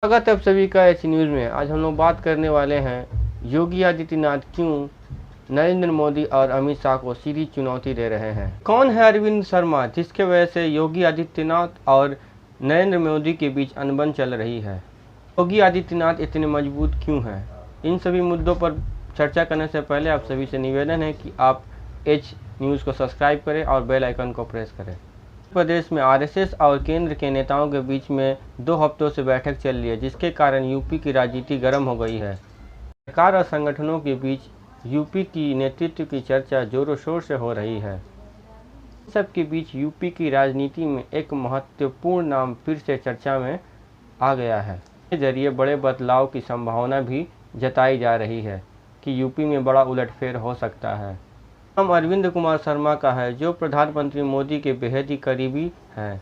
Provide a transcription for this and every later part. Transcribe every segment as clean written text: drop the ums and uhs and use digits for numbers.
स्वागत है आप सभी का एच न्यूज़ में। आज हम लोग बात करने वाले हैं योगी आदित्यनाथ क्यों नरेंद्र मोदी और अमित शाह को सीधी चुनौती दे रहे हैं। कौन है अरविंद शर्मा जिसके वजह से योगी आदित्यनाथ और नरेंद्र मोदी के बीच अनबन चल रही है। योगी आदित्यनाथ इतने मजबूत क्यों हैं। इन सभी मुद्दों पर चर्चा करने से पहले आप सभी से निवेदन है कि आप एच न्यूज़ को सब्सक्राइब करें और बेल आइकन को प्रेस करें। प्रदेश में आरएसएस और केंद्र के नेताओं के बीच में 2 हफ्तों से बैठक चल रही है, जिसके कारण यूपी की राजनीति गर्म हो गई है। सरकार और संगठनों के बीच यूपी की नेतृत्व की चर्चा जोरों शोर से हो रही है। सबके बीच यूपी की राजनीति में एक महत्वपूर्ण नाम फिर से चर्चा में आ गया है। इसके जरिए बड़े बदलाव की संभावना भी जताई जा रही है कि यूपी में बड़ा उलटफेर हो सकता है। नाम अरविंद कुमार शर्मा का है, जो प्रधानमंत्री मोदी के बेहद ही करीबी हैं।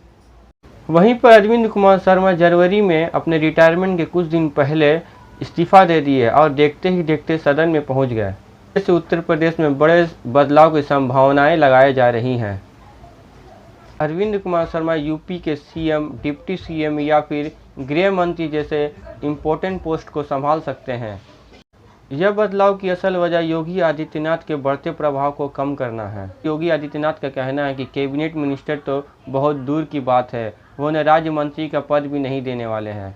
वहीं पर अरविंद कुमार शर्मा जनवरी में अपने रिटायरमेंट के कुछ दिन पहले इस्तीफा दे दिए और देखते ही देखते सदन में पहुंच गए। इससे उत्तर प्रदेश में बड़े बदलाव की संभावनाएं लगाई जा रही हैं। अरविंद कुमार शर्मा यूपी के सीएम, डिप्टी सीएम या फिर गृह मंत्री जैसे इम्पोर्टेंट पोस्ट को संभाल सकते हैं। यह बदलाव की असल वजह योगी आदित्यनाथ के बढ़ते प्रभाव को कम करना है। योगी आदित्यनाथ का कहना है कि कैबिनेट मिनिस्टर तो बहुत दूर की बात है, वो उन्हें राज्य मंत्री का पद भी नहीं देने वाले हैं।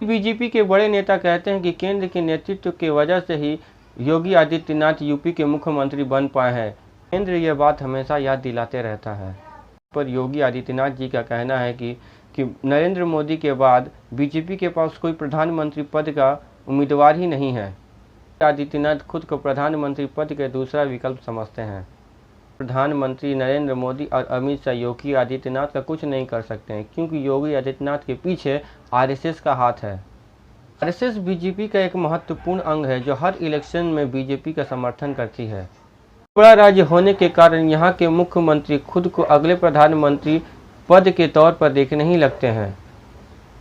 बीजेपी के बड़े नेता कहते हैं कि केंद्र के नेतृत्व की वजह से ही योगी आदित्यनाथ यूपी के मुख्यमंत्री बन पाए हैं। केंद्र यह बात हमेशा याद दिलाते रहता है। पर योगी आदित्यनाथ जी का कहना है कि नरेंद्र मोदी के बाद बीजेपी के पास कोई प्रधानमंत्री पद का उम्मीदवार ही नहीं है। आदित्यनाथ खुद को प्रधानमंत्री पद के दूसरा विकल्प समझते हैं। प्रधानमंत्री नरेंद्र मोदी और अमित शाह योगी आदित्यनाथ का कुछ नहीं कर सकते हैं, क्योंकि योगी आदित्यनाथ के पीछे आरएसएस का हाथ है। आरएसएस बीजेपी का एक महत्वपूर्ण अंग है, जो हर इलेक्शन में बीजेपी का समर्थन करती है। बड़ा राज्य होने के कारण यहाँ के मुख्यमंत्री खुद को अगले प्रधानमंत्री पद के तौर पर देखने ही लगते हैं।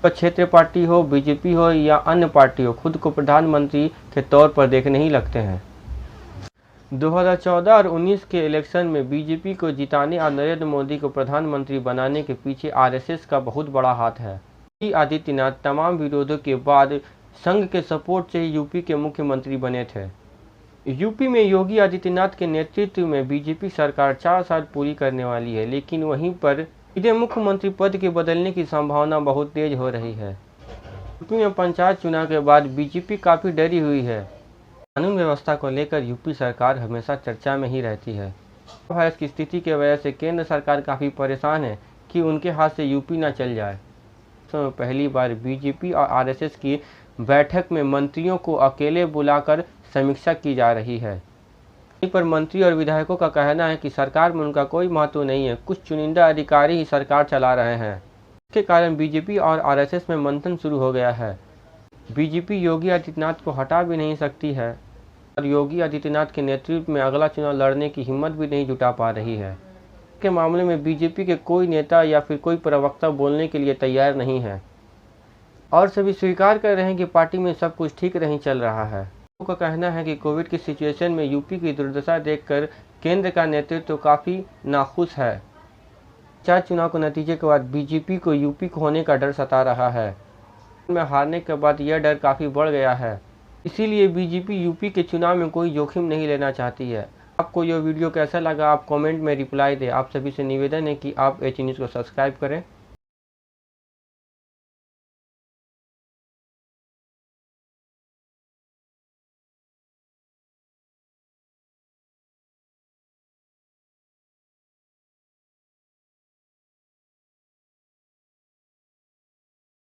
क्षेत्रीय पार्टी हो, बीजेपी हो या अन्य पार्टी हो, खुद को प्रधानमंत्री के तौर पर देखने ही लगते हैं। 2014 और 19 के इलेक्शन में बीजेपी को जिताने और नरेंद्र मोदी को प्रधानमंत्री बनाने के पीछे आरएसएस का बहुत बड़ा हाथ है। योगी आदित्यनाथ तमाम विरोधों के बाद संघ के सपोर्ट से यूपी के मुख्यमंत्री बने थे। यूपी में योगी आदित्यनाथ के नेतृत्व में बीजेपी सरकार 4 साल पूरी करने वाली है, लेकिन वहीं पर सीधे मुख्यमंत्री पद के बदलने की संभावना बहुत तेज हो रही है। यूपी में पंचायत चुनाव के बाद बीजेपी काफ़ी डरी हुई है। कानून व्यवस्था को लेकर यूपी सरकार हमेशा चर्चा में ही रहती है। वायरस की स्थिति की वजह से केंद्र सरकार काफ़ी परेशान है कि उनके हाथ से यूपी न चल जाए। तो पहली बार बीजेपी और आरएसएस की बैठक में मंत्रियों को अकेले बुलाकर समीक्षा की जा रही है। पर मंत्री और विधायकों का कहना है कि सरकार में उनका कोई महत्व नहीं है, कुछ चुनिंदा अधिकारी ही सरकार चला रहे हैं। इसके कारण बीजेपी और आरएसएस में मंथन शुरू हो गया है। बीजेपी योगी आदित्यनाथ को हटा भी नहीं सकती है और योगी आदित्यनाथ के नेतृत्व में अगला चुनाव लड़ने की हिम्मत भी नहीं जुटा पा रही है। इसके मामले में बीजेपी के कोई नेता या फिर कोई प्रवक्ता बोलने के लिए तैयार नहीं है और सभी स्वीकार कर रहे हैं कि पार्टी में सब कुछ ठीक नहीं चल रहा है। का कहना है कि कोविड की सिचुएशन में यूपी की दुर्दशा देखकर केंद्र का नेतृत्व काफ़ी नाखुश है। पंचायत चुनाव के नतीजे के बाद बीजेपी को यूपी खोने का डर सता रहा है। में हारने के बाद यह डर काफ़ी बढ़ गया है, इसीलिए बीजेपी यूपी के चुनाव में कोई जोखिम नहीं लेना चाहती है। आपको यह वीडियो कैसा लगा, आप कमेंट में रिप्लाई दें। आप सभी से निवेदन है कि आप एच न्यूज़ को सब्सक्राइब करें।